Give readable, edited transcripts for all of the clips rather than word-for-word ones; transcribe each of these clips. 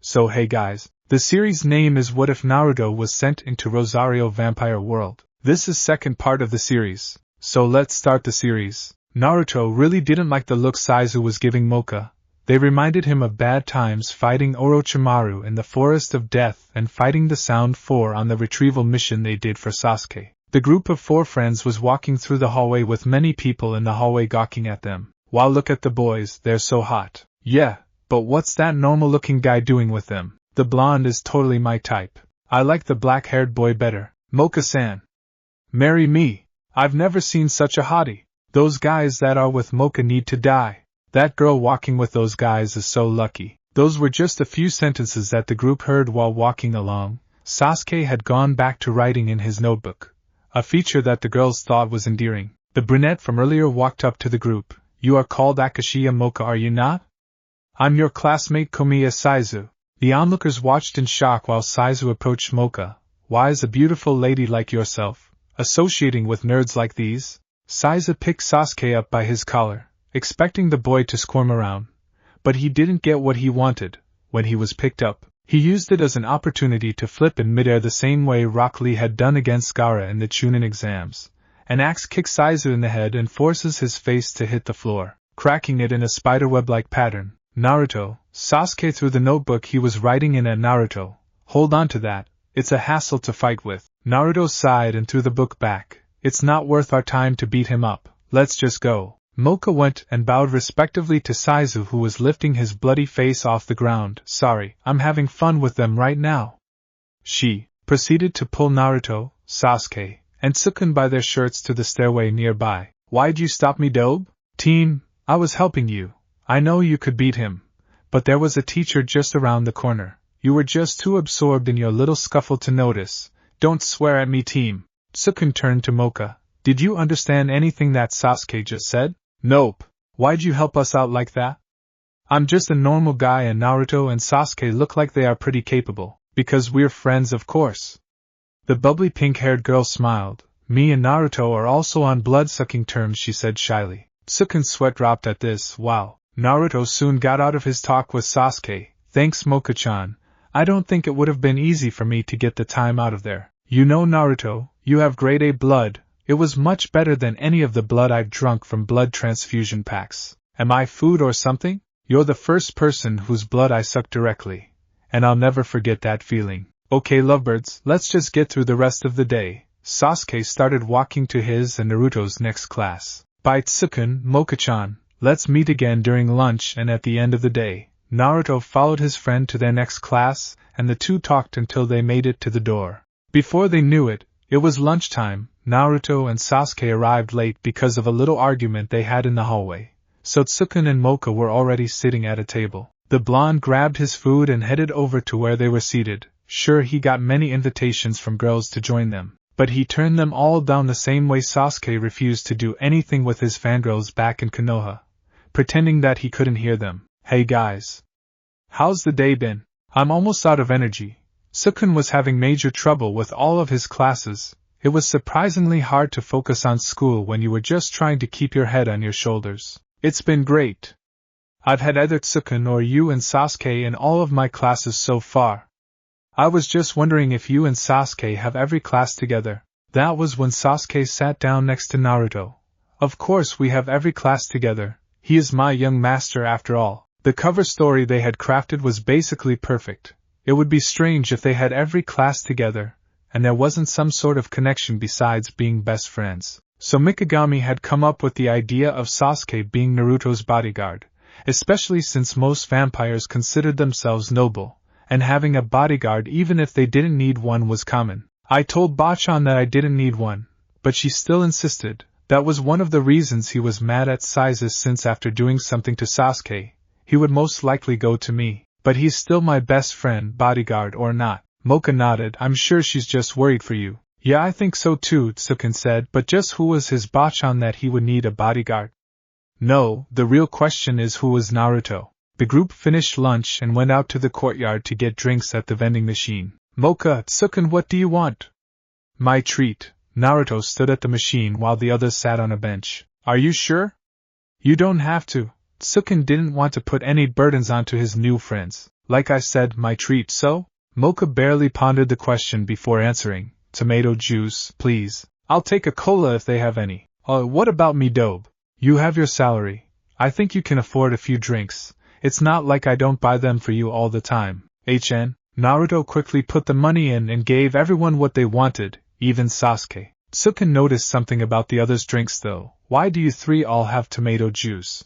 So hey guys, the series name is What If Naruto Was Sent into Rosario Vampire World. This is second part of the series, so let's start the series. Naruto really didn't like the look Saizu was giving Mocha. They reminded him of bad times fighting Orochimaru in the Forest of Death and fighting the Sound Four on the retrieval mission they did for Sasuke. The group of 4 friends was walking through the hallway with many people in the hallway gawking at them. Wow, look at the boys, they're so hot. Yeah, but what's that normal-looking guy doing with them? The blonde is totally my type. I like the black-haired boy better. Mocha-san. Marry me. I've never seen such a hottie. Those guys that are with Mocha need to die. That girl walking with those guys is so lucky. Those were just a few sentences that the group heard while walking along. Sasuke had gone back to writing in his notebook, a feature that the girls thought was endearing. The brunette from earlier walked up to the group. You are called Akashiya Mocha, are you not? I'm your classmate Komiya Saizu. The onlookers watched in shock while Saizu approached Mocha. Why is a beautiful lady like yourself associating with nerds like these? Saizu picked Sasuke up by his collar, expecting the boy to squirm around. But he didn't get what he wanted. When he was picked up, he used it as an opportunity to flip in midair the same way Rock Lee had done against Gaara in the Chunin exams. An axe kicks Saizu in the head and forces his face to hit the floor, cracking it in a spiderweb-like pattern. Naruto, Sasuke threw the notebook he was writing in at Naruto. Hold on to that, it's a hassle to fight with. Naruto sighed and threw the book back. It's not worth our time to beat him up, let's just go. Mocha went and bowed respectively to Saizu, who was lifting his bloody face off the ground. Sorry, I'm having fun with them right now. She proceeded to pull Naruto, Sasuke, and Sukun by their shirts to the stairway nearby. Why'd you stop me, Dobe? Team, I was helping you. I know you could beat him. But there was a teacher just around the corner. You were just too absorbed in your little scuffle to notice. Don't swear at me, team. Sukun turned to Mocha. Did you understand anything that Sasuke just said? Nope. Why'd you help us out like that? I'm just a normal guy and Naruto and Sasuke look like they are pretty capable. Because we're friends, of course. The bubbly pink-haired girl smiled. Me and Naruto are also on blood-sucking terms, she said shyly. Sukun's sweat dropped at this. Wow. Naruto soon got out of his talk with Sasuke. Thanks, Mocha-chan. I don't think it would have been easy for me to get the time out of there. You know, Naruto, you have grade A blood. It was much better than any of the blood I've drunk from blood transfusion packs. Am I food or something? You're the first person whose blood I sucked directly. And I'll never forget that feeling. Okay, lovebirds, let's just get through the rest of the day. Sasuke started walking to his and Naruto's next class. Bye, Sukun, Mocha-chan. Let's meet again during lunch and at the end of the day. Naruto followed his friend to their next class, and the two talked until they made it to the door. Before they knew it, it was lunchtime. Naruto and Sasuke arrived late because of a little argument they had in the hallway. So Sukun and Mocha were already sitting at a table. The blonde grabbed his food and headed over to where they were seated. Sure, he got many invitations from girls to join them, but he turned them all down the same way Sasuke refused to do anything with his fangirls back in Konoha, pretending that he couldn't hear them. Hey guys. How's the day been? I'm almost out of energy. Sukun was having major trouble with all of his classes. It was surprisingly hard to focus on school when you were just trying to keep your head on your shoulders. It's been great. I've had either Sukun or you and Sasuke in all of my classes so far. I was just wondering if you and Sasuke have every class together. That was when Sasuke sat down next to Naruto. Of course we have every class together. He is my young master after all. The cover story they had crafted was basically perfect. It would be strange if they had every class together, and there wasn't some sort of connection besides being best friends. So Mikagami had come up with the idea of Sasuke being Naruto's bodyguard, especially since most vampires considered themselves noble, and having a bodyguard even if they didn't need one was common. I told Bachan that I didn't need one, but she still insisted. That was one of the reasons he was mad at Saizu, since after doing something to Sasuke, he would most likely go to me. But he's still my best friend, bodyguard or not. Mocha nodded. I'm sure she's just worried for you. Yeah, I think so too, Sukun said, but just who was his Bachan that he would need a bodyguard? No, the real question is who was Naruto. The group finished lunch and went out to the courtyard to get drinks at the vending machine. Mocha, Sukun, what do you want? My treat. Naruto stood at the machine while the others sat on a bench. Are you sure? You don't have to. Tsukun didn't want to put any burdens onto his new friends. Like I said, my treat, so? Mocha barely pondered the question before answering. Tomato juice, please. I'll take a cola if they have any. What about me, Dobe? You have your salary. I think you can afford a few drinks. It's not like I don't buy them for you all the time. Naruto quickly put the money in and gave everyone what they wanted, even Sasuke. Tsukun noticed something about the others' drinks though. Why do you three all have tomato juice?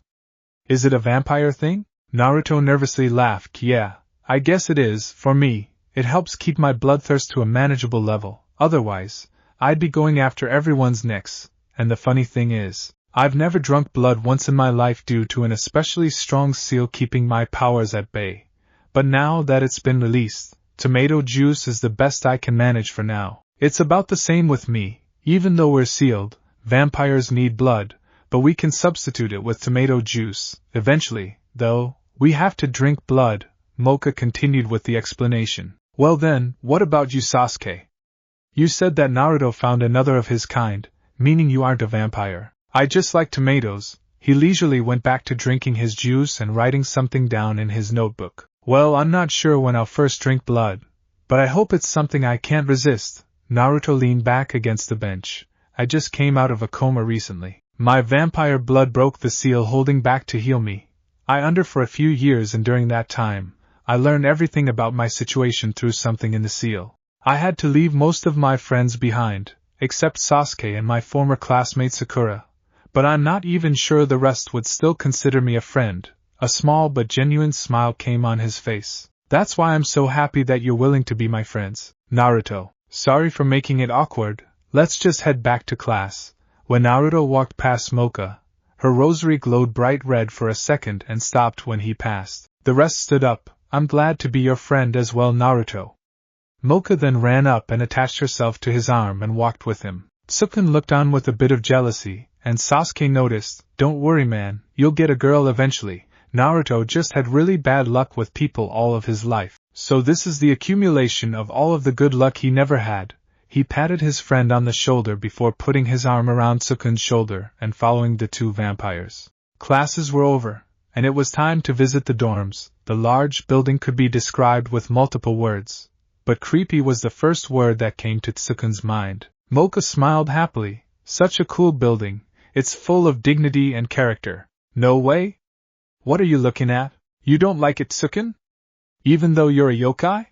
Is it a vampire thing? Naruto nervously laughed. Yeah, I guess it is. For me, it helps keep my bloodthirst to a manageable level. Otherwise, I'd be going after everyone's necks. And the funny thing is, I've never drunk blood once in my life due to an especially strong seal keeping my powers at bay. But now that it's been released, tomato juice is the best I can manage for now. It's about the same with me. Even though we're sealed, vampires need blood, but we can substitute it with tomato juice. Eventually, though, we have to drink blood, Mocha continued with the explanation. Well then, what about you, Sasuke? You said that Naruto found another of his kind, meaning you aren't a vampire. I just like tomatoes. He leisurely went back to drinking his juice and writing something down in his notebook. Well, I'm not sure when I'll first drink blood, but I hope it's something I can't resist. Naruto leaned back against the bench. I just came out of a coma recently. My vampire blood broke the seal holding back to heal me. I under for a few years, and during that time, I learned everything about my situation through something in the seal. I had to leave most of my friends behind, except Sasuke and my former classmate Sakura. But I'm not even sure the rest would still consider me a friend. A small but genuine smile came on his face. That's why I'm so happy that you're willing to be my friends. Naruto, sorry for making it awkward. Let's just head back to class. When Naruto walked past Mocha, her rosary glowed bright red for a second and stopped when he passed. The rest stood up. I'm glad to be your friend as well, Naruto. Mocha then ran up and attached herself to his arm and walked with him. Tsukun looked on with a bit of jealousy, and Sasuke noticed. Don't worry, man, you'll get a girl eventually. Naruto just had really bad luck with people all of his life, so this is the accumulation of all of the good luck he never had. He patted his friend on the shoulder before putting his arm around Tsukun's shoulder and following the two vampires. Classes were over, and it was time to visit the dorms. The large building could be described with multiple words, but creepy was the first word that came to Tsukun's mind. Mocha smiled happily. Such a cool building. It's full of dignity and character. No way? What are you looking at? You don't like it, Tsukun? Even though you're a yokai?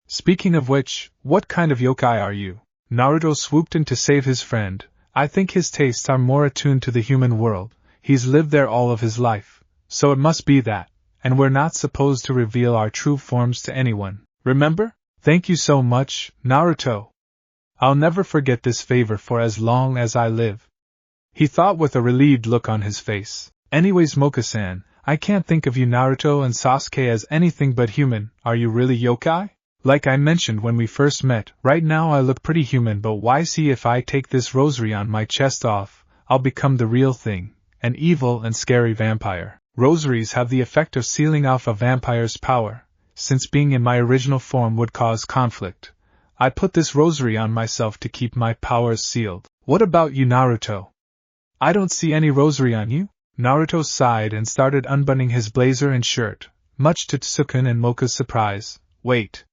Speaking of which, what kind of yokai are you? Naruto swooped in to save his friend. I think his tastes are more attuned to the human world. He's lived there all of his life. So it must be that. And we're not supposed to reveal our true forms to anyone. Remember? Thank you so much, Naruto. I'll never forget this favor for as long as I live. He thought with a relieved look on his face. Anyways, Mocha-san, I can't think of you, Naruto and Sasuke, as anything but human. Are you really yokai? Like I mentioned when we first met, right now I look pretty human, but why, see, if I take this rosary on my chest off, I'll become the real thing, an evil and scary vampire. Rosaries have the effect of sealing off a vampire's power. Since being in my original form would cause conflict, I put this rosary on myself to keep my powers sealed. What about you, Naruto? I don't see any rosary on you. Naruto sighed and started unbuttoning his blazer and shirt, much to Tsukun and Mocha's surprise. Wait.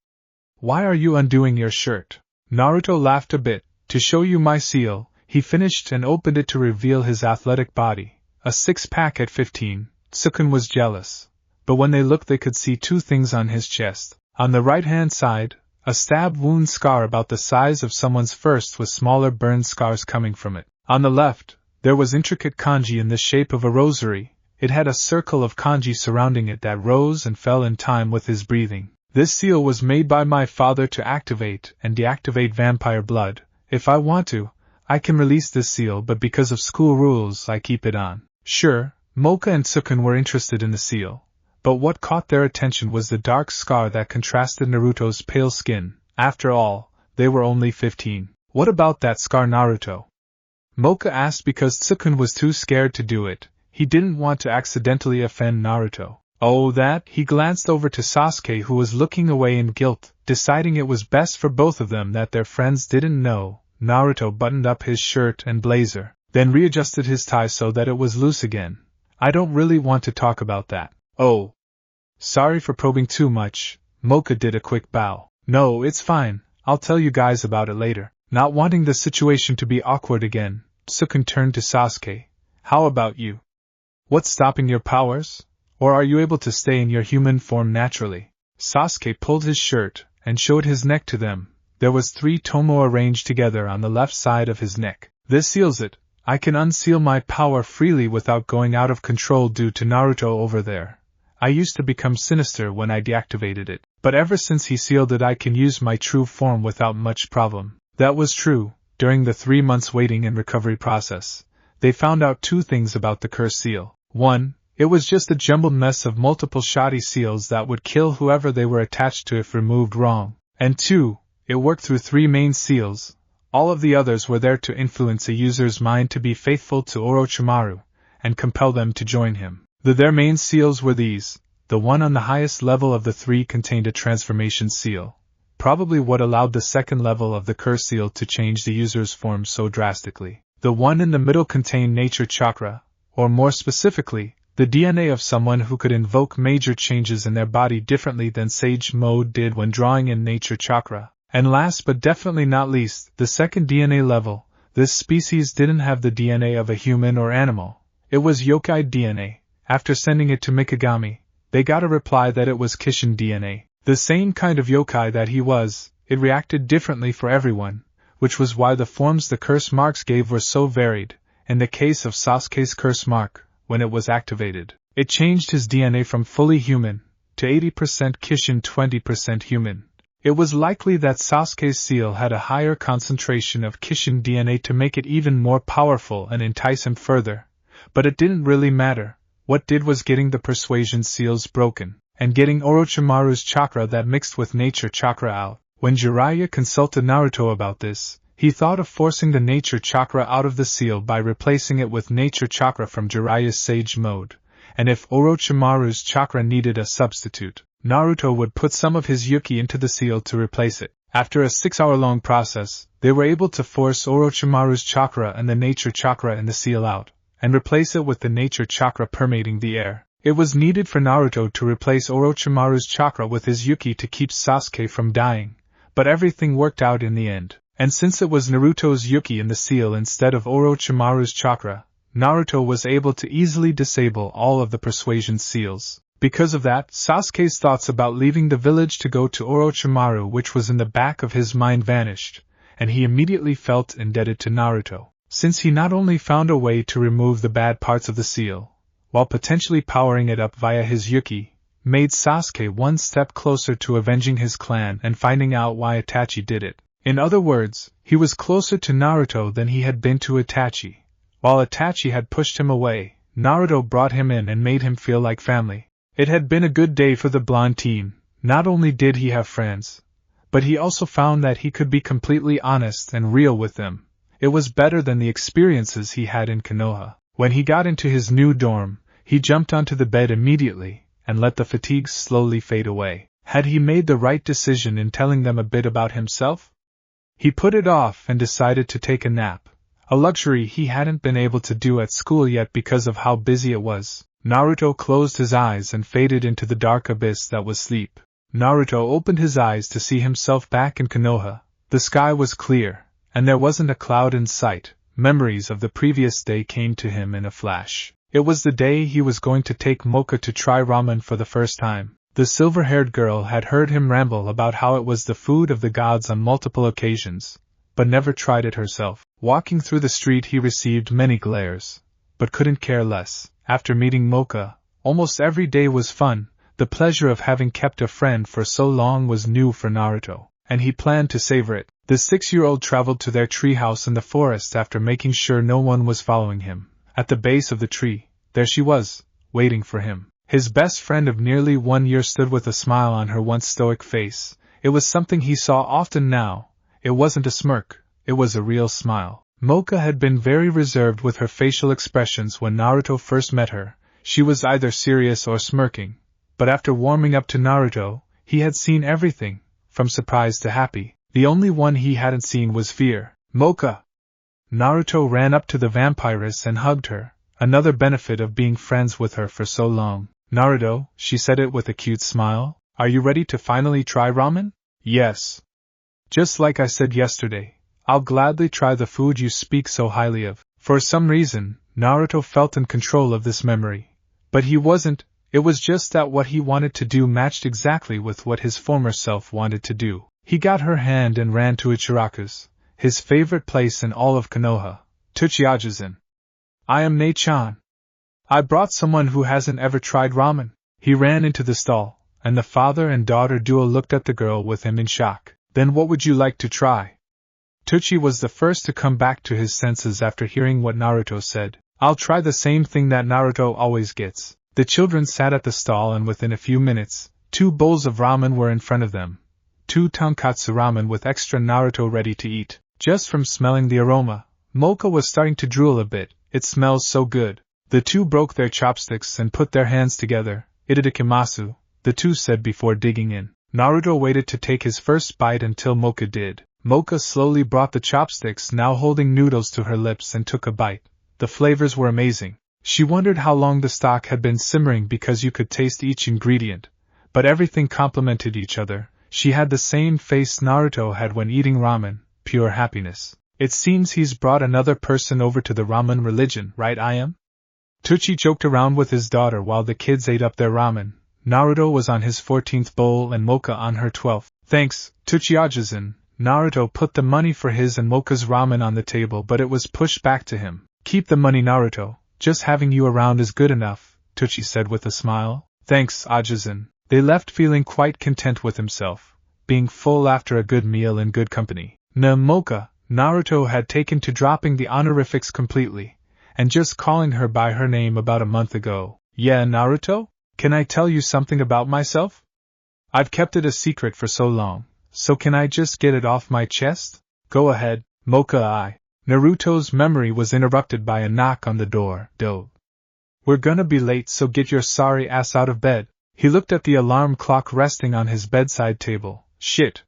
Why are you undoing your shirt? Naruto laughed a bit. To show you my seal, he finished and opened it to reveal his athletic body. A six-pack at 15. Tsukun was jealous. But when they looked, they could see two things on his chest. On the right-hand side, a stab wound scar about the size of someone's fist with smaller burn scars coming from it. On the left, there was intricate kanji in the shape of a rosary. It had a circle of kanji surrounding it that rose and fell in time with his breathing. This seal was made by my father to activate and deactivate vampire blood. If I want to, I can release this seal, but because of school rules I keep it on. Sure, Mocha and Tsukun were interested in the seal, but what caught their attention was the dark scar that contrasted Naruto's pale skin. After all, they were only 15. What about that scar, Naruto? Mocha asked because Tsukun was too scared to do it. He didn't want to accidentally offend Naruto. Oh, that? He glanced over to Sasuke, who was looking away in guilt, deciding it was best for both of them that their friends didn't know. Naruto buttoned up his shirt and blazer, then readjusted his tie so that it was loose again. I don't really want to talk about that. Oh. Sorry for probing too much. Mocha did a quick bow. No, it's fine. I'll tell you guys about it later. Not wanting the situation to be awkward again, Sukun turned to Sasuke. How about you? What's stopping your powers? Or are you able to stay in your human form naturally? Sasuke pulled his shirt and showed his neck to them. There was 3 tomo arranged together on the left side of his neck. This seals it. I can unseal my power freely without going out of control due to Naruto over there. I used to become sinister when I deactivated it, but ever since he sealed it I can use my true form without much problem. That was true. During the 3 months waiting and recovery process, they found out 2 things about the curse seal. 1. It was just a jumbled mess of multiple shoddy seals that would kill whoever they were attached to if removed wrong. And 2. It worked through 3 main seals. All of the others were there to influence a user's mind to be faithful to Orochimaru, and compel them to join him. Their main seals were these. The one on the highest level of the 3 contained a transformation seal, probably what allowed the second level of the curse seal to change the user's form so drastically. The one in the middle contained nature chakra, or more specifically, the DNA of someone who could invoke major changes in their body differently than Sage Mode did when drawing in nature chakra. And last but definitely not least, the second DNA level. This species didn't have the DNA of a human or animal. It was yokai DNA. After sending it to Mikagami, they got a reply that it was Kishin DNA. The same kind of yokai that he was. It reacted differently for everyone, which was why the forms the curse marks gave were so varied. In the case of Sasuke's curse mark, when it was activated, it changed his DNA from fully human to 80% Kishin 20% human. It was likely that Sasuke's seal had a higher concentration of Kishin DNA to make it even more powerful and entice him further, but it didn't really matter. What did was getting the persuasion seals broken, and getting Orochimaru's chakra that mixed with nature chakra out. When Jiraiya consulted Naruto about this, he thought of forcing the nature chakra out of the seal by replacing it with nature chakra from Jiraiya's Sage Mode, and if Orochimaru's chakra needed a substitute, Naruto would put some of his Yuki into the seal to replace it. After a 6-hour-long process, they were able to force Orochimaru's chakra and the nature chakra in the seal out, and replace it with the nature chakra permeating the air. It was needed for Naruto to replace Orochimaru's chakra with his Yuki to keep Sasuke from dying, but everything worked out in the end. And since it was Naruto's Yuki in the seal instead of Orochimaru's chakra, Naruto was able to easily disable all of the persuasion seals. Because of that, Sasuke's thoughts about leaving the village to go to Orochimaru, which was in the back of his mind, vanished, and he immediately felt indebted to Naruto, since he not only found a way to remove the bad parts of the seal, while potentially powering it up via his Yuki, made Sasuke one step closer to avenging his clan and finding out why Itachi did it. In other words, he was closer to Naruto than he had been to Itachi. While Itachi had pushed him away, Naruto brought him in and made him feel like family. It had been a good day for the blonde teen. Not only did he have friends, but he also found that he could be completely honest and real with them. It was better than the experiences he had in Konoha. When he got into his new dorm, he jumped onto the bed immediately and let the fatigues slowly fade away. Had he made the right decision in telling them a bit about himself? He put it off and decided to take a nap, a luxury he hadn't been able to do at school yet because of how busy it was. Naruto closed his eyes and faded into the dark abyss that was sleep. Naruto opened his eyes to see himself back in Konoha. The sky was clear, and there wasn't a cloud in sight. Memories of the previous day came to him in a flash. It was the day he was going to take Mocha to try ramen for the first time. The silver-haired girl had heard him ramble about how it was the food of the gods on multiple occasions, but never tried it herself. Walking through the street he received many glares, but couldn't care less. After meeting Mocha, almost every day was fun. The pleasure of having kept a friend for so long was new for Naruto, and he planned to savor it. The 6-year-old traveled to their treehouse in the forest after making sure no one was following him. At the base of the tree, there she was, waiting for him. His best friend of nearly 1 year stood with a smile on her once stoic face. It was something he saw often now. It wasn't a smirk, it was a real smile. Mocha had been very reserved with her facial expressions when Naruto first met her. She was either serious or smirking, but after warming up to Naruto, he had seen everything, from surprise to happy. The only one he hadn't seen was fear. Mocha! Naruto ran up to the vampiress and hugged her, Another benefit of being friends with her for so long. Naruto, she said it with a cute smile, are you ready to finally try ramen? Yes. Just like I said yesterday, I'll gladly try the food you speak so highly of. For some reason, Naruto felt in control of this memory. But he wasn't, it was just that what he wanted to do matched exactly with what his former self wanted to do. He got her hand and ran to Ichiraku's, his favorite place in all of Konoha, Tsuchiya-in. I am Ne-chan. I brought someone who hasn't ever tried ramen. He ran into the stall, and the father and daughter duo looked at the girl with him in shock. Then what would you like to try? Tucci was the first to come back to his senses after hearing what Naruto said. I'll try the same thing that Naruto always gets. The children sat at the stall and within a few minutes, 2 bowls of ramen were in front of them. 2 tonkatsu ramen with extra Naruto ready to eat. Just from smelling the aroma, Mocha was starting to drool a bit. It smells so good. The 2 broke their chopsticks and put their hands together. Itadakimasu, the 2 said before digging in. Naruto waited to take his first bite until Mocha did. Mocha slowly brought the chopsticks, now holding noodles, to her lips and took a bite. The flavors were amazing. She wondered how long the stock had been simmering because you could taste each ingredient. But everything complemented each other. She had the same face Naruto had when eating ramen, pure happiness. It seems he's brought another person over to the ramen religion, right I am? Tucci joked around with his daughter while the kids ate up their ramen. Naruto was on his 14th bowl and Mocha on her 12th. Thanks, Tsuchiya-in. Naruto put the money for his and Mocha's ramen on the table, but it was pushed back to him. Keep the money, Naruto. Just having you around is good enough, Tucci said with a smile. Thanks, Ajizan. They left feeling quite content with himself, being full after a good meal in good company. Mocha, Naruto had taken to dropping the honorifics completely, and just calling her by her name about a month ago. Yeah, Naruto? Can I tell you something about myself? I've kept it a secret for so long, so can I just get it off my chest? Go ahead, Mocha. Naruto's memory was interrupted by a knock on the door. We're gonna be late, so get your sorry ass out of bed. He looked at the alarm clock resting on his bedside table. Shit.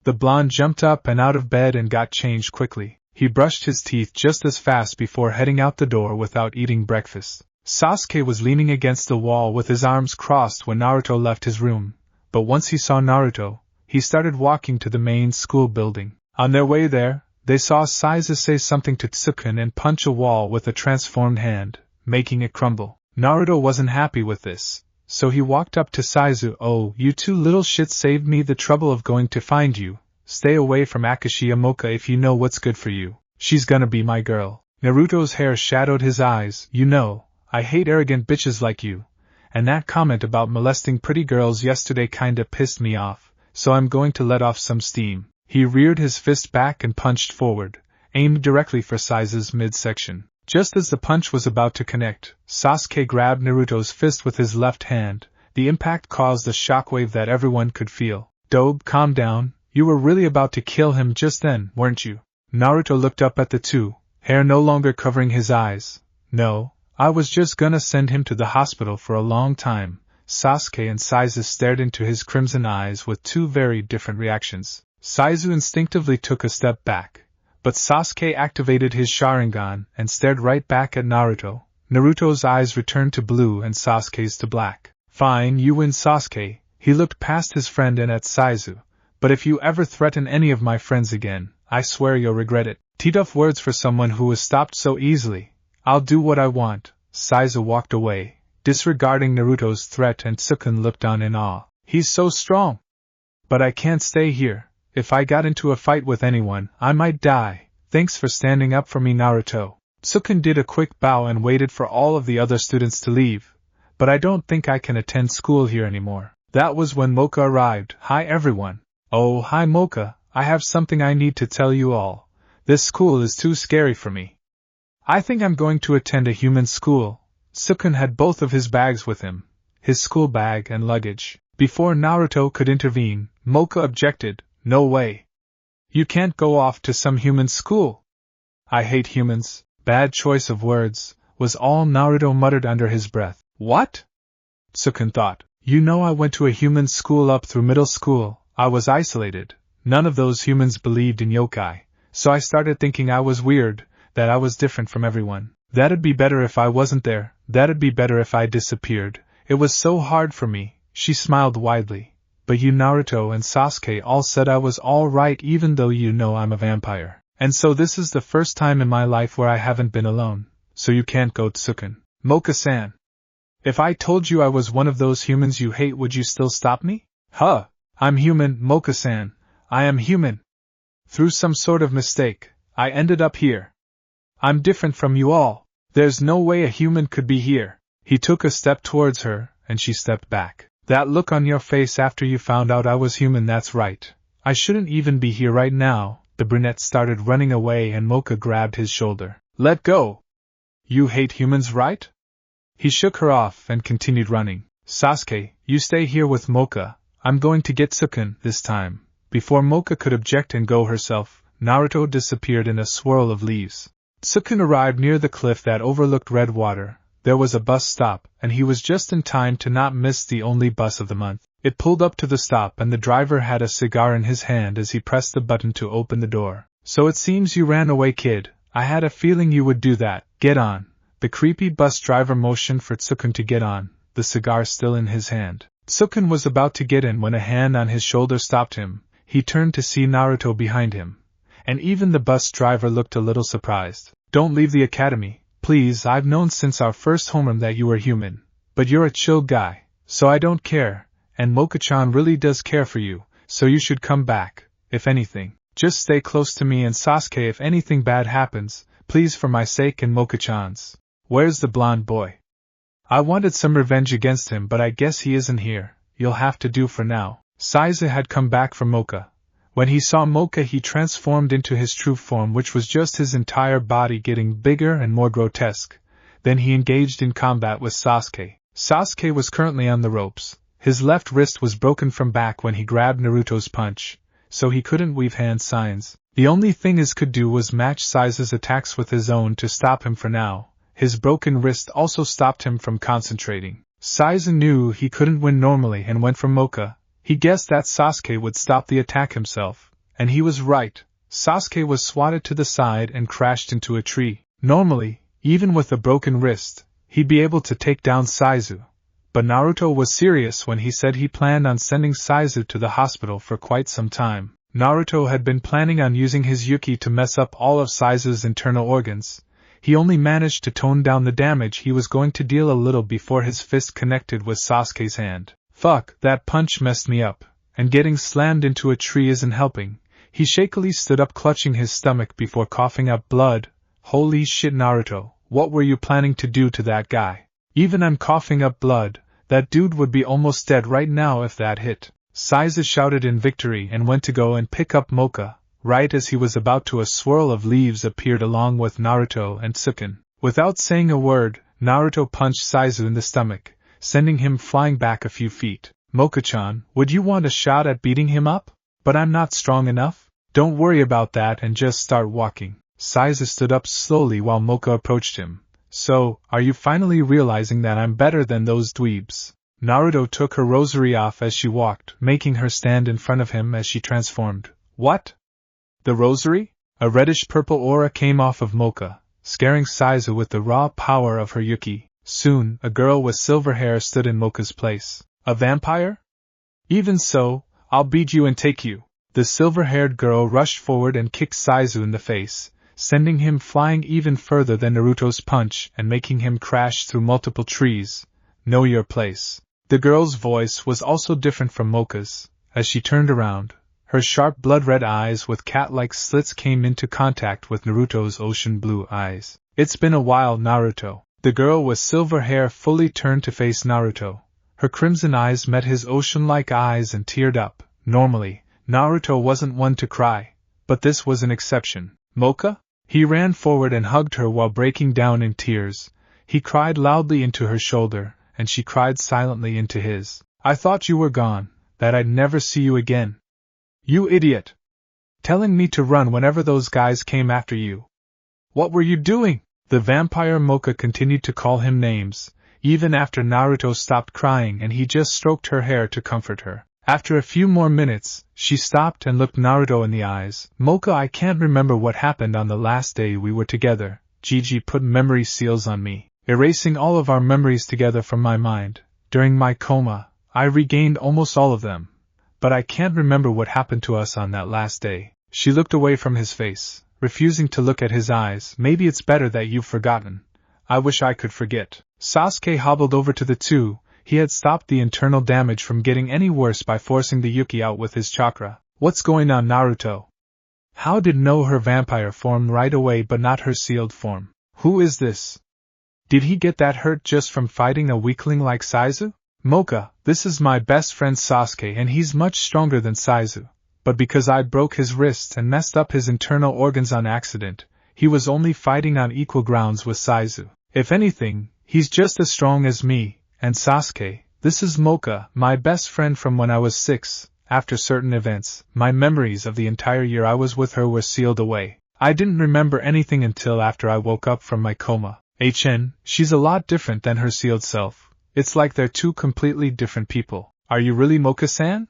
The blonde jumped up and out of bed and got changed quickly. He brushed his teeth just as fast before heading out the door without eating breakfast. Sasuke was leaning against the wall with his arms crossed when Naruto left his room, but once he saw Naruto, he started walking to the main school building. On their way there, they saw Saizu say something to Tsukun and punch a wall with a transformed hand, making it crumble. Naruto wasn't happy with this, so he walked up to Saizu. Oh, you 2 little shits saved me the trouble of going to find you. Stay away from Akashiya Mocha if you know what's good for you. She's gonna be my girl. Naruto's hair shadowed his eyes. You know, I hate arrogant bitches like you, and that comment about molesting pretty girls yesterday kinda pissed me off, so I'm going to let off some steam. He reared his fist back and punched forward, aimed directly for Saizu's midsection. Just as the punch was about to connect, Sasuke grabbed Naruto's fist with his left hand. The impact caused a shockwave that everyone could feel. Dobe, calm down, you were really about to kill him just then, weren't you? Naruto looked up at the 2, hair no longer covering his eyes. No, I was just gonna send him to the hospital for a long time. Sasuke and Saizu stared into his crimson eyes with 2 very different reactions. Saizu instinctively took a step back, but Sasuke activated his Sharingan and stared right back at Naruto. Naruto's eyes returned to blue and Sasuke's to black. Fine, you win, Sasuke. He looked past his friend and at Saizu. But if you ever threaten any of my friends again, I swear you'll regret it. Tough words for someone who was stopped so easily. I'll do what I want. Saizu walked away, disregarding Naruto's threat, and Tsukun looked on in awe. He's so strong. But I can't stay here. If I got into a fight with anyone, I might die. Thanks for standing up for me, Naruto. Tsukun did a quick bow and waited for all of the other students to leave. But I don't think I can attend school here anymore. That was when Mocha arrived. Hi everyone. Oh, hi Mocha, I have something I need to tell you all. This school is too scary for me. I think I'm going to attend a human school. Tsukun had both of his bags with him, his school bag and luggage. Before Naruto could intervene, Mocha objected. No way. You can't go off to some human school. I hate humans. Bad choice of words, was all Naruto muttered under his breath. What? Tsukun thought. You know, I went to a human school up through middle school. I was isolated. None of those humans believed in yokai, so I started thinking I was weird, that I was different from everyone. That'd be better if I wasn't there, that'd be better if I disappeared. It was so hard for me, she smiled widely. But you Naruto and Sasuke all said I was alright even though you know I'm a vampire. And so this is the first time in my life where I haven't been alone, so you can't go Tsuken. Moka-san. If I told you I was one of those humans you hate, would you still stop me? Huh. I'm human, Moka-san. I am human. Through some sort of mistake, I ended up here. I'm different from you all. There's no way a human could be here. He took a step towards her, and she stepped back. That look on your face after you found out I was human, that's right. I shouldn't even be here right now. The brunette started running away and Moka grabbed his shoulder. Let go! You hate humans, right? He shook her off and continued running. Sasuke, you stay here with Moka. I'm going to get Tsuken this time. Before Moka could object and go herself, Naruto disappeared in a swirl of leaves. Tsuken arrived near the cliff that overlooked Red Water. There was a bus stop, and he was just in time to not miss the only bus of the month. It pulled up to the stop and the driver had a cigar in his hand as he pressed the button to open the door. So it seems you ran away, kid. I had a feeling you would do that. Get on. The creepy bus driver motioned for Tsuken to get on, the cigar still in his hand. Tsuken was about to get in when a hand on his shoulder stopped him. He turned to see Naruto behind him. And even the bus driver looked a little surprised. Don't leave the academy, please. I've known since our first homeroom that you were human. But you're a chill guy, so I don't care. And Moka-chan really does care for you, so you should come back. If anything, just stay close to me and Sasuke if anything bad happens, please, for my sake and Moka-chan's. Where's the blonde boy? I wanted some revenge against him, but I guess he isn't here. You'll have to do for now. Saiza had come back from Moka. When he saw Moka, he transformed into his true form, which was just his entire body getting bigger and more grotesque. Then he engaged in combat with Sasuke. Sasuke was currently on the ropes. His left wrist was broken from back when he grabbed Naruto's punch, so he couldn't weave hand signs. The only thing his could do was match Saiza's attacks with his own to stop him for now. His broken wrist also stopped him from concentrating. Saiza knew he couldn't win normally and went for Moka. He guessed that Sasuke would stop the attack himself, and he was right. Sasuke was swatted to the side and crashed into a tree. Normally, even with a broken wrist, he'd be able to take down Saizu. But Naruto was serious when he said he planned on sending Saizu to the hospital for quite some time. Naruto had been planning on using his Yuki to mess up all of Saizu's internal organs. He only managed to tone down the damage he was going to deal a little before his fist connected with Sasuke's hand. Fuck, that punch messed me up, and getting slammed into a tree isn't helping. He shakily stood up, clutching his stomach before coughing up blood. Holy shit, Naruto, what were you planning to do to that guy? Even I'm coughing up blood. That dude would be almost dead right now if that hit. Saiza shouted in victory and went to go and pick up Moka. Right as he was about to, a swirl of leaves appeared along with Naruto and Tsuken. Without saying a word, Naruto punched Saizu in the stomach, sending him flying back a few feet. Moka-chan, would you want a shot at beating him up? But I'm not strong enough. Don't worry about that and just start walking. Saiza stood up slowly while Moka approached him. So, are you finally realizing that I'm better than those dweebs? Naruto took her rosary off as she walked, making her stand in front of him as she transformed. What? The rosary? A reddish-purple aura came off of Moka, scaring Saiza with the raw power of her Yuki. Soon, a girl with silver hair stood in Moka's place. A vampire? Even so, I'll beat you and take you. The silver-haired girl rushed forward and kicked Saizu in the face, sending him flying even further than Naruto's punch and making him crash through multiple trees. Know your place. The girl's voice was also different from Moka's. As she turned around, her sharp blood-red eyes with cat-like slits came into contact with Naruto's ocean blue eyes. It's been a while, Naruto. The girl with silver hair fully turned to face Naruto. Her crimson eyes met his ocean-like eyes and teared up. Normally, Naruto wasn't one to cry, but this was an exception. Moka? He ran forward and hugged her while breaking down in tears. He cried loudly into her shoulder, and she cried silently into his. I thought you were gone, that I'd never see you again. You idiot! Telling me to run whenever those guys came after you. What were you doing? The vampire Moka continued to call him names, even after Naruto stopped crying and he just stroked her hair to comfort her. After a few more minutes, she stopped and looked Naruto in the eyes. Moka, I can't remember what happened on the last day we were together, Gigi put memory seals on me, erasing all of our memories together from my mind. During my coma, I regained almost all of them. But I can't remember what happened to us on that last day. She looked away from his face, refusing to look at his eyes. Maybe it's better that you've forgotten. I wish I could forget. Sasuke hobbled over to the two. He had stopped the internal damage from getting any worse by forcing the Yuki out with his chakra. What's going on, Naruto? How did know her vampire form right away but not her sealed form? Who is this? Did he get that hurt just from fighting a weakling like Saizu? Mocha, this is my best friend Sasuke and he's much stronger than Saizu. But because I broke his wrists and messed up his internal organs on accident, he was only fighting on equal grounds with Saizu. If anything, he's just as strong as me. And Sasuke, this is Mocha, my best friend from when I was 6. After certain events, my memories of the entire year I was with her were sealed away. I didn't remember anything until after I woke up from my coma. She's a lot different than her sealed self. It's like they're two completely different people. Are you really Mocha-san?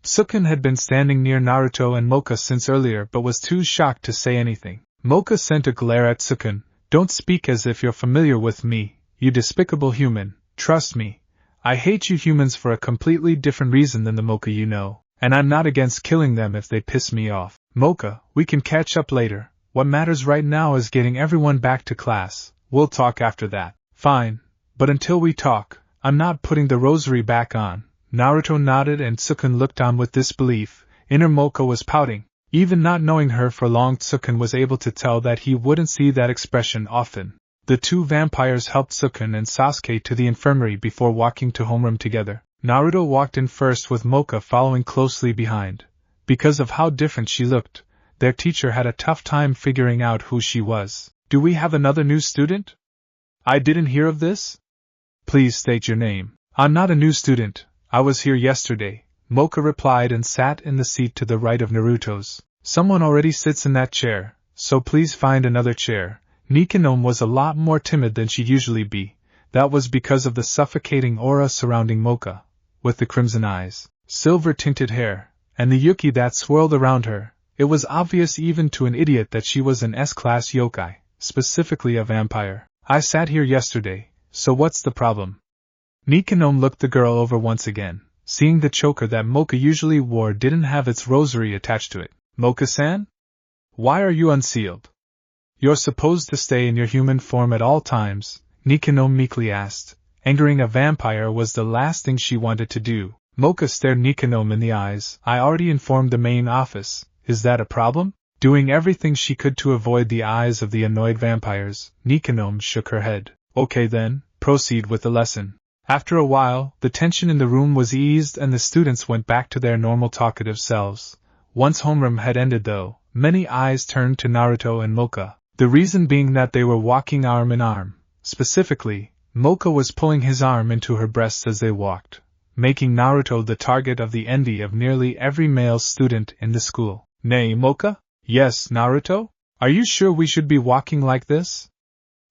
Sukun had been standing near Naruto and Mocha since earlier but was too shocked to say anything. Mocha sent a glare at Sukun. Don't speak as if you're familiar with me, you despicable human. Trust me, I hate you humans for a completely different reason than the Mocha you know, and I'm not against killing them if they piss me off. Mocha, we can catch up later. What matters right now is getting everyone back to class. We'll talk after that. Fine, but until we talk, I'm not putting the rosary back on. Naruto nodded and Sukun looked on with disbelief. Inner Mocha was pouting. Even not knowing her for long, Sukun was able to tell that he wouldn't see that expression often. The two vampires helped Sukun and Sasuke to the infirmary before walking to homeroom together. Naruto walked in first with Mocha following closely behind. Because of how different she looked, their teacher had a tough time figuring out who she was. Do we have another new student? I didn't hear of this? Please state your name. I'm not a new student. I was here yesterday, Mocha replied and sat in the seat to the right of Naruto's. Someone already sits in that chair, so please find another chair. Nikanome was a lot more timid than she'd usually be. That was because of the suffocating aura surrounding Mocha, with the crimson eyes, silver-tinted hair, and the yuki that swirled around her. It was obvious even to an idiot that she was an S-class yokai, specifically a vampire. I sat here yesterday, so what's the problem? Nikanome looked the girl over once again, seeing the choker that Mocha usually wore didn't have its rosary attached to it. Mocha-san? Why are you unsealed? You're supposed to stay in your human form at all times, Nikanome meekly asked. Angering a vampire was the last thing she wanted to do. Mocha stared Nikanome in the eyes. I already informed the main office. Is that a problem? Doing everything she could to avoid the eyes of the annoyed vampires, Nikanome shook her head. Okay then, proceed with the lesson. After a while, the tension in the room was eased and the students went back to their normal talkative selves. Once homeroom had ended though, many eyes turned to Naruto and Mocha. The reason being that they were walking arm in arm. Specifically, Mocha was pulling his arm into her breasts as they walked, making Naruto the target of the envy of nearly every male student in the school. Nay, Mocha? Yes, Naruto? Are you sure we should be walking like this?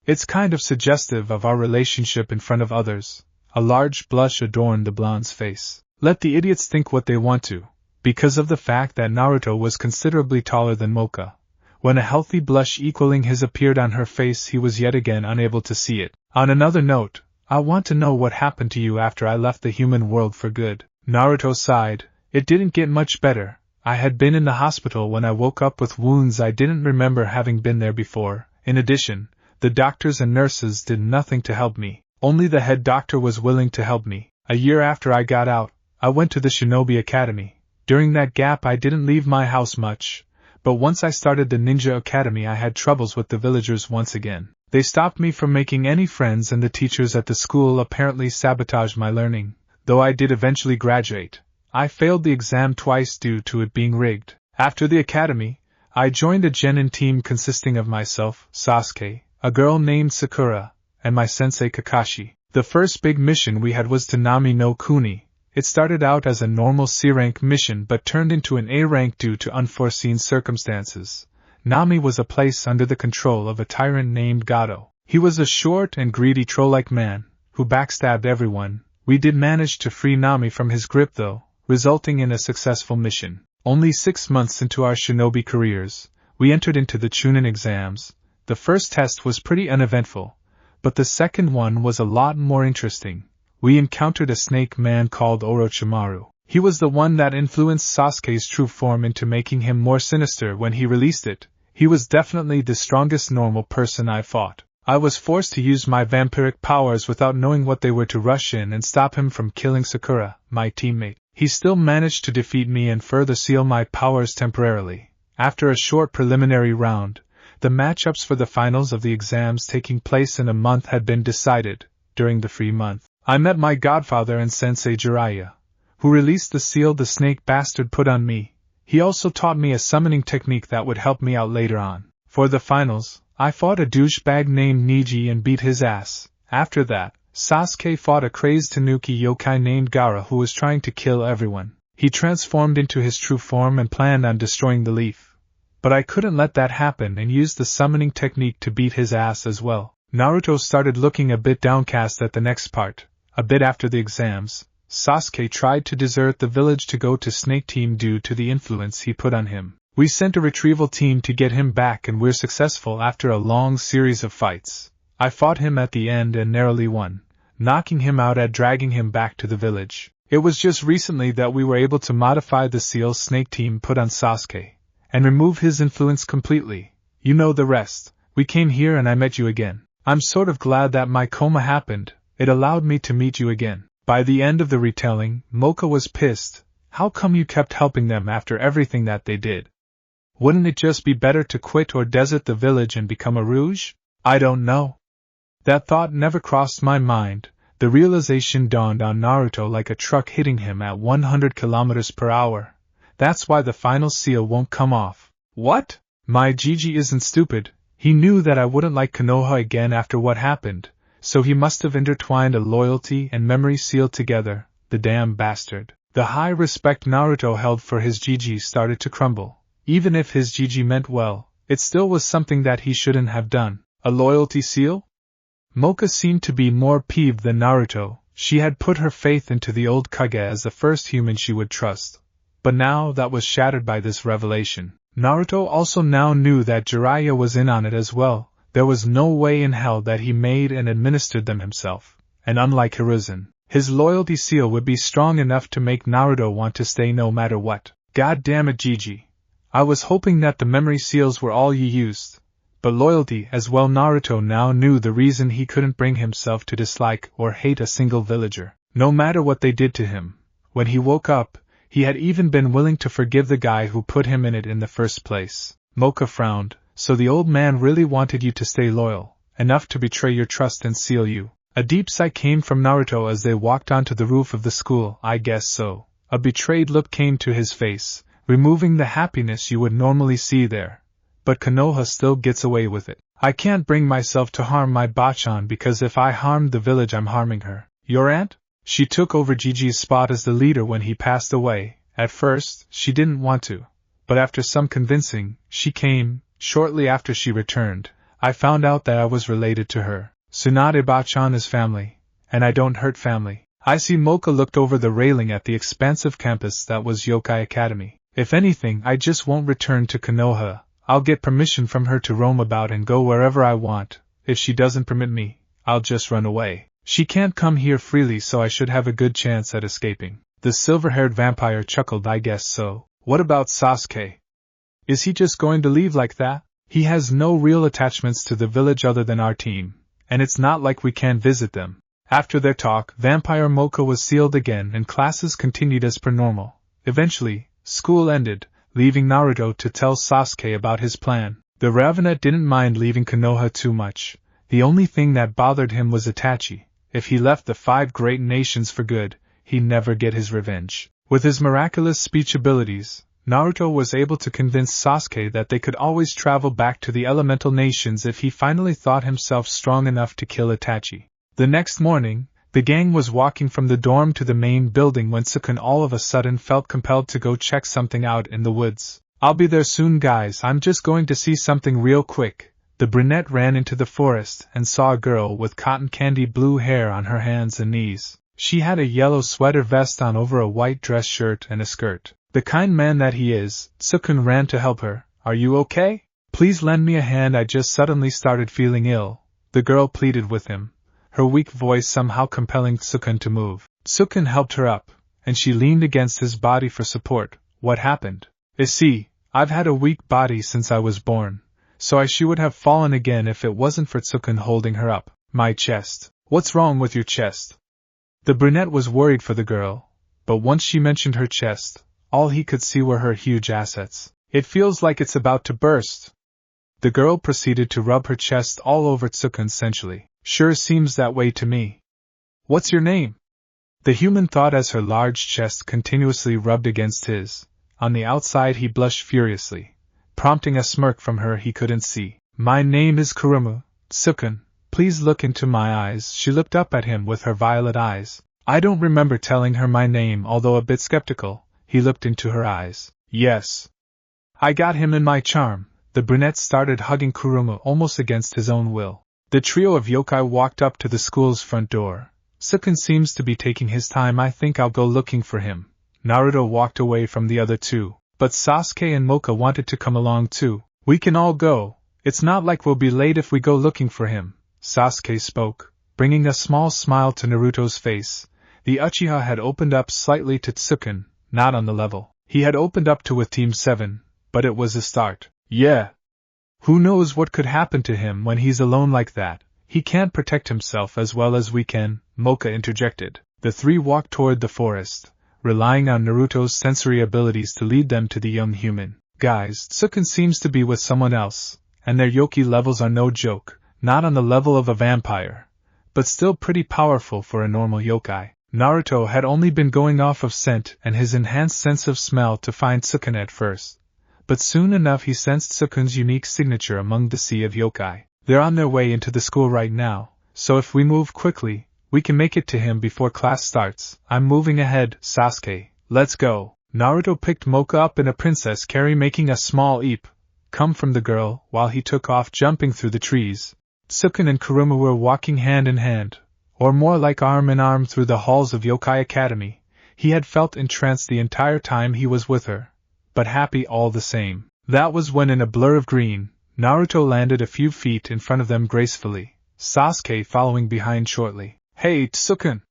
It's kind of suggestive of our relationship in front of others. A large blush adorned the blonde's face. Let the idiots think what they want to. Because of the fact that Naruto was considerably taller than Mocha. When a healthy blush equaling his appeared on her face, he was yet again unable to see it. On another note, I want to know what happened to you after I left the human world for good. Naruto sighed. It didn't get much better. I had been in the hospital when I woke up with wounds I didn't remember having been there before. In addition, the doctors and nurses did nothing to help me. Only the head doctor was willing to help me. A year after I got out, I went to the Shinobi Academy. During that gap I didn't leave my house much. But once I started the Ninja Academy I had troubles with the villagers once again. They stopped me from making any friends and the teachers at the school apparently sabotaged my learning. Though I did eventually graduate, I failed the exam twice due to it being rigged. After the academy, I joined a genin team consisting of myself, Sasuke, a girl named Sakura, and my sensei Kakashi. The first big mission we had was to Nami no Kuni. It started out as a normal C-rank mission but turned into an A-rank due to unforeseen circumstances. Nami was a place under the control of a tyrant named Gato. He was a short and greedy troll-like man, who backstabbed everyone. We did manage to free Nami from his grip though, resulting in a successful mission. Only 6 months into our shinobi careers, we entered into the Chunin exams. The first test was pretty uneventful, but the second one was a lot more interesting. We encountered a snake man called Orochimaru. He was the one that influenced Sasuke's true form into making him more sinister when he released it. He was definitely the strongest normal person I fought. I was forced to use my vampiric powers without knowing what they were to rush in and stop him from killing Sakura, my teammate. He still managed to defeat me and further seal my powers temporarily. After a short preliminary round, the matchups for the finals of the exams taking place in a month had been decided. During the free month, I met my godfather and sensei Jiraiya, who released the seal the snake bastard put on me. He also taught me a summoning technique that would help me out later on. For the finals, I fought a douchebag named Niji and beat his ass. After that, Sasuke fought a crazed Tanuki yokai named Gaara who was trying to kill everyone. He transformed into his true form and planned on destroying the leaf. But I couldn't let that happen and used the summoning technique to beat his ass as well. Naruto started looking a bit downcast at the next part. A bit after the exams, Sasuke tried to desert the village to go to Snake Team due to the influence he put on him. We sent a retrieval team to get him back and we're successful after a long series of fights. I fought him at the end and narrowly won, knocking him out and dragging him back to the village. It was just recently that we were able to modify the seal Snake Team put on Sasuke, and remove his influence completely. You know the rest. We came here and I met you again. I'm sort of glad that my coma happened. It allowed me to meet you again. By the end of the retelling, Mocha was pissed. How come you kept helping them after everything that they did? Wouldn't it just be better to quit or desert the village and become a Rouge? I don't know. That thought never crossed my mind. The realization dawned on Naruto like a truck hitting him at 100 kilometers per hour. That's why the final seal won't come off. What? My Gigi isn't stupid. He knew that I wouldn't like Konoha again after what happened, so he must have intertwined a loyalty and memory seal together, the damn bastard. The high respect Naruto held for his Gigi started to crumble. Even if his Gigi meant well, it still was something that he shouldn't have done. A loyalty seal? Mocha seemed to be more peeved than Naruto. She had put her faith into the old Kage as the first human she would trust. But now that was shattered by this revelation. Naruto also now knew that Jiraiya was in on it as well. There was no way in hell that he made and administered them himself. And unlike Hiruzen, his loyalty seal would be strong enough to make Naruto want to stay no matter what. God damn it, Gigi. I was hoping that the memory seals were all you used. But loyalty as well. Naruto now knew the reason he couldn't bring himself to dislike or hate a single villager, no matter what they did to him. When he woke up, he had even been willing to forgive the guy who put him in it in the first place. Mocha frowned. So the old man really wanted you to stay loyal, enough to betray your trust and seal you. A deep sigh came from Naruto as they walked onto the roof of the school. I guess so. A betrayed look came to his face, removing the happiness you would normally see there. But Konoha still gets away with it. I can't bring myself to harm my Bachan because if I harmed the village I'm harming her. Your aunt? She took over Gigi's spot as the leader when he passed away. At first, she didn't want to. But after some convincing, she came. Shortly after she returned, I found out that I was related to her. Tsunade Bachan is family, and I don't hurt family. I see. Mocha looked over the railing at the expansive campus that was Yokai Academy. If anything, I just won't return to Konoha. I'll get permission from her to roam about and go wherever I want. If she doesn't permit me, I'll just run away. She can't come here freely, so I should have a good chance at escaping. The silver-haired vampire chuckled. I guess so. What about Sasuke? Is he just going to leave like that? He has no real attachments to the village other than our team, and it's not like we can't visit them. After their talk, Vampire Mocha was sealed again and classes continued as per normal. Eventually, school ended, leaving Naruto to tell Sasuke about his plan. The Ravenet didn't mind leaving Konoha too much. The only thing that bothered him was Itachi. If he left the 5 great nations for good, he'd never get his revenge. With his miraculous speech abilities, Naruto was able to convince Sasuke that they could always travel back to the elemental nations if he finally thought himself strong enough to kill Itachi. The next morning, the gang was walking from the dorm to the main building when Sukun all of a sudden felt compelled to go check something out in the woods. I'll be there soon, guys. I'm just going to see something real quick. The brunette ran into the forest and saw a girl with cotton candy blue hair on her hands and knees. She had a yellow sweater vest on over a white dress shirt and a skirt. The kind man that he is, Sukun ran to help her. Are you okay? Please lend me a hand, I just suddenly started feeling ill, the girl pleaded with him, her weak voice somehow compelling Tsukun to move. Tsukun helped her up, and she leaned against his body for support. What happened? See, I've had a weak body since I was born, so she would have fallen again if it wasn't for Tsukun holding her up. My chest. What's wrong with your chest? The brunette was worried for the girl, but once she mentioned her chest, all he could see were her huge assets. It feels like it's about to burst. The girl proceeded to rub her chest all over Tsukun sensually. Sure seems that way to me. What's your name? The human thought as her large chest continuously rubbed against his. On the outside he blushed furiously, prompting a smirk from her he couldn't see. My name is Kurumu. Tsukun, please look into my eyes. She looked up at him with her violet eyes. I don't remember telling her my name, although a bit skeptical. He looked into her eyes. Yes. I got him in my charm. The brunette started hugging Kurumu almost against his own will. The trio of yokai walked up to the school's front door. Tsukun seems to be taking his time. I think I'll go looking for him. Naruto walked away from the other two, but Sasuke and Mocha wanted to come along too. We can all go. It's not like we'll be late if we go looking for him, Sasuke spoke, bringing a small smile to Naruto's face. The Uchiha had opened up slightly to Tsukun, not on the level he had opened up to with Team 7, but it was a start. Yeah. Who knows what could happen to him when he's alone like that? He can't protect himself as well as we can, Mocha interjected. The three walked toward the forest, relying on Naruto's sensory abilities to lead them to the young human. Guys, Tsukun seems to be with someone else, and their yoki levels are no joke, not on the level of a vampire, but still pretty powerful for a normal yokai. Naruto had only been going off of scent and his enhanced sense of smell to find Tsukun at first, but soon enough he sensed Tsukun's unique signature among the sea of yokai. They're on their way into the school right now, so if we move quickly, we can make it to him before class starts. I'm moving ahead, Sasuke. Let's go. Naruto picked Mocha up in a princess carry, making a small eep come from the girl while he took off jumping through the trees. Tsukun and Kurumu were walking hand in hand, or more like arm in arm through the halls of Yokai Academy. He had felt entranced the entire time he was with her, but happy all the same. That was when in a blur of green, Naruto landed a few feet in front of them gracefully, Sasuke following behind shortly. Hey, Tsukun!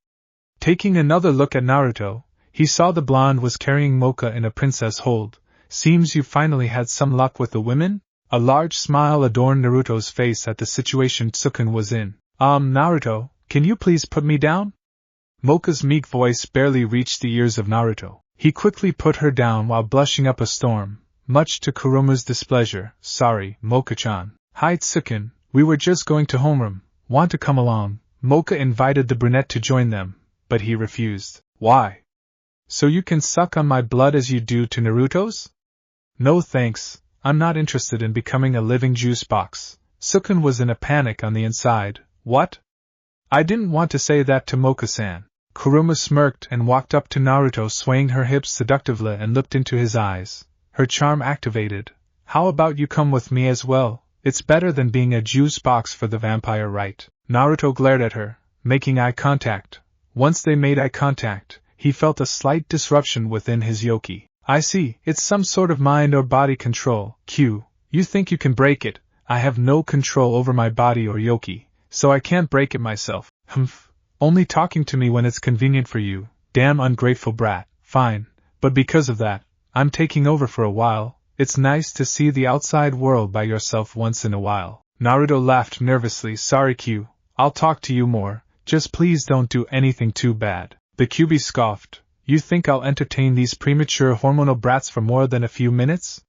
Taking another look at Naruto, he saw the blonde was carrying Mocha in a princess hold. Seems you finally had some luck with the women? A large smile adorned Naruto's face at the situation Tsukun was in. Naruto, can you please put me down? Mocha's meek voice barely reached the ears of Naruto. He quickly put her down while blushing up a storm, much to Kurumu's displeasure. Sorry, Mocha-chan. Hi Tsukun, we were just going to homeroom. Want to come along? Mocha invited the brunette to join them, but he refused. Why? So you can suck on my blood as you do to Naruto's? No thanks, I'm not interested in becoming a living juice box. Tsukun was in a panic on the inside. What? I didn't want to say that to Mocha-san. Kurumu smirked and walked up to Naruto, swaying her hips seductively and looked into his eyes. Her charm activated. How about you come with me as well? It's better than being a juice box for the vampire, right? Naruto glared at her, making eye contact. Once they made eye contact, he felt a slight disruption within his yoki. I see, it's some sort of mind or body control. Q, you think you can break it? I have no control over my body or yoki, so I can't break it myself. Humph. Only talking to me when it's convenient for you. Damn ungrateful brat. Fine, but because of that, I'm taking over for a while. It's nice to see the outside world by yourself once in a while. Naruto laughed nervously. Sorry Q, I'll talk to you more, just please don't do anything too bad. The QB scoffed. You think I'll entertain these premature hormonal brats for more than a few minutes?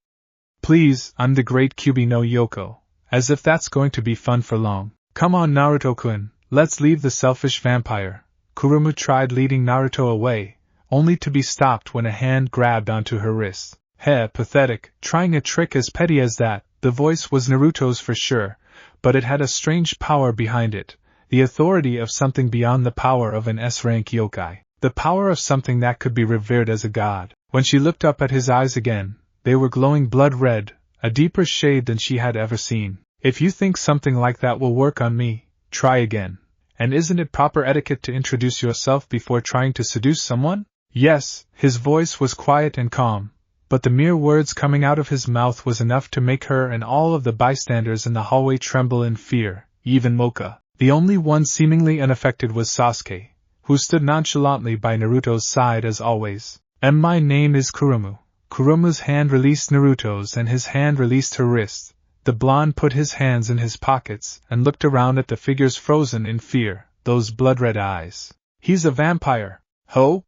Please, I'm the great QB no Yoko. As if that's going to be fun for long. Come on Naruto-kun, let's leave the selfish vampire. Kurumu tried leading Naruto away, only to be stopped when a hand grabbed onto her wrist. Heh, pathetic, trying a trick as petty as that. The voice was Naruto's for sure, but it had a strange power behind it, the authority of something beyond the power of an S-rank yokai, the power of something that could be revered as a god. When she looked up at his eyes again, they were glowing blood red, a deeper shade than she had ever seen. If you think something like that will work on me, try again. And isn't it proper etiquette to introduce yourself before trying to seduce someone? Yes, his voice was quiet and calm, but the mere words coming out of his mouth was enough to make her and all of the bystanders in the hallway tremble in fear, even Mocha. The only one seemingly unaffected was Sasuke, who stood nonchalantly by Naruto's side as always. "And my name is Kurumu." Kurumu's hand released Naruto's and his hand released her wrist. The blonde put his hands in his pockets and looked around at the figures frozen in fear, those blood-red eyes. "He's a vampire, ho?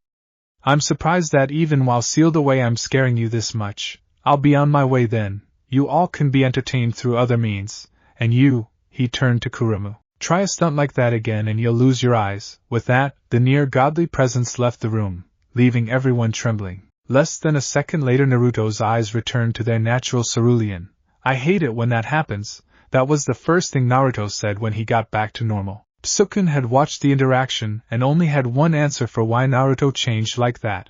I'm surprised that even while sealed away I'm scaring you this much. I'll be on my way then. You all can be entertained through other means, and you," he turned to Kurumu, "try a stunt like that again and you'll lose your eyes." With that, the near-godly presence left the room, leaving everyone trembling. Less than a second later Naruto's eyes returned to their natural cerulean. "I hate it when that happens," that was the first thing Naruto said when he got back to normal. Sukun had watched the interaction and only had one answer for why Naruto changed like that.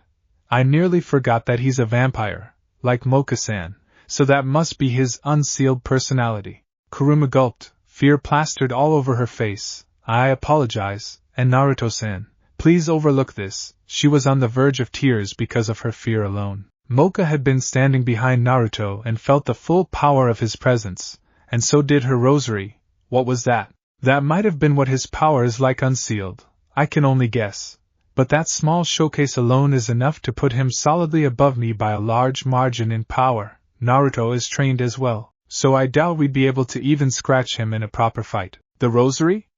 "I nearly forgot that he's a vampire, like Moka-san, so that must be his unsealed personality." Kurumu gulped, fear plastered all over her face. "I apologize, and Naruto-san, please overlook this." She was on the verge of tears because of her fear alone. Mocha had been standing behind Naruto and felt the full power of his presence, and so did her rosary. What was that? That might have been what his power is like unsealed. I can only guess. But that small showcase alone is enough to put him solidly above me by a large margin in power. Naruto is trained as well, so I doubt we'd be able to even scratch him in a proper fight. The rosary?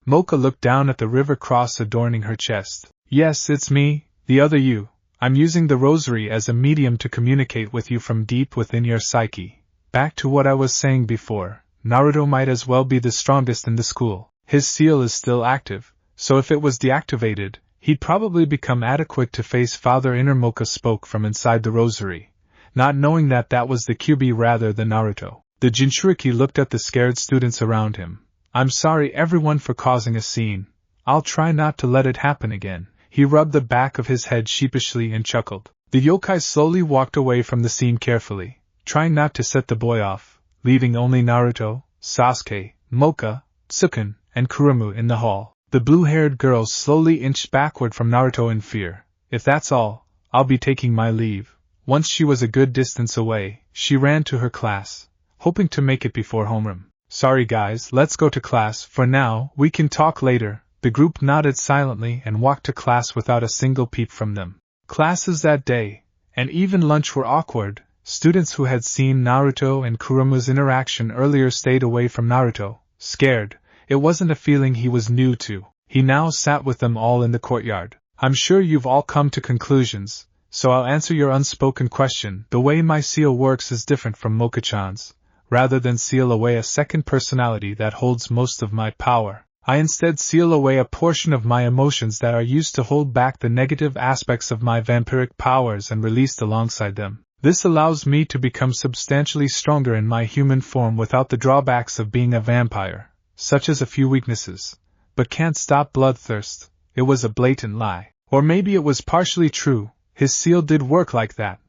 Mocha looked down at the river cross adorning her chest. "Yes, it's me, the other you. I'm using the rosary as a medium to communicate with you from deep within your psyche." Back to what I was saying before. Naruto might as well be the strongest in the school. His seal is still active, so if it was deactivated, he'd probably become adequate to face Father Inner. Mocha spoke from inside the rosary, not knowing that was the Kyuubi rather than Naruto. The Jinchuriki looked at the scared students around him. "I'm sorry everyone for causing a scene. I'll try not to let it happen again." He rubbed the back of his head sheepishly and chuckled. The yokai slowly walked away from the scene carefully, trying not to set the boy off, leaving only Naruto, Sasuke, Mocha, Sukun, and Kurumu in the hall. The blue-haired girl slowly inched backward from Naruto in fear. "If that's all, I'll be taking my leave." Once she was a good distance away, she ran to her class, hoping to make it before homeroom. "Sorry guys, let's go to class for now, we can talk later." The group nodded silently and walked to class without a single peep from them. Classes that day, and even lunch, were awkward. Students who had seen Naruto and Kurumu's interaction earlier stayed away from Naruto, scared. It wasn't a feeling he was new to. He now sat with them all in the courtyard. "I'm sure you've all come to conclusions, so I'll answer your unspoken question. The way my seal works is different from Moka-chan's. Rather than seal away a second personality that holds most of my power, I instead seal away a portion of my emotions that are used to hold back the negative aspects of my vampiric powers and released alongside them. This allows me to become substantially stronger in my human form without the drawbacks of being a vampire, such as a few weaknesses. But can't stop bloodthirst." It was a blatant lie. Or maybe it was partially true. His seal did work like that.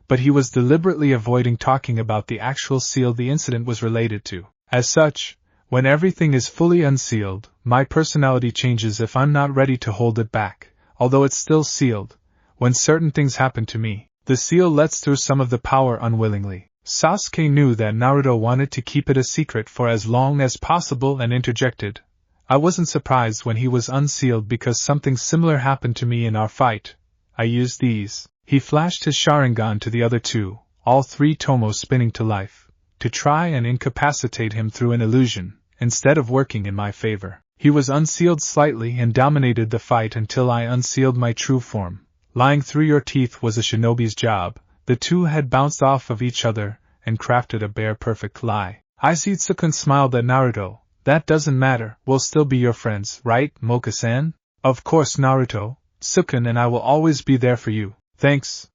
But he was deliberately avoiding talking about the actual seal the incident was related to. As such, when everything is fully unsealed, my personality changes if I'm not ready to hold it back, although it's still sealed. When certain things happen to me, the seal lets through some of the power unwillingly. Sasuke knew that Naruto wanted to keep it a secret for as long as possible and interjected. "I wasn't surprised when he was unsealed because something similar happened to me in our fight. I used these." He flashed his Sharingan to the other two, all three tomos spinning to life, to try and incapacitate him through an illusion, instead of working in my favor. He was unsealed slightly and dominated the fight until I unsealed my true form. Lying through your teeth was a shinobi's job. The two had bounced off of each other and crafted a bare-perfect lie. Sukun smiled at Naruto. "That doesn't matter, we'll still be your friends, right, Moka-san?" "Of course, Naruto. Sukun and I will always be there for you." "Thanks.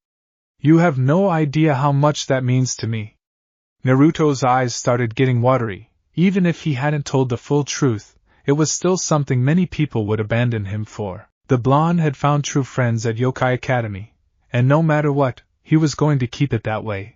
You have no idea how much that means to me." Naruto's eyes started getting watery. Even if he hadn't told the full truth, it was still something many people would abandon him for. The blonde had found true friends at Yokai Academy, and no matter what, he was going to keep it that way.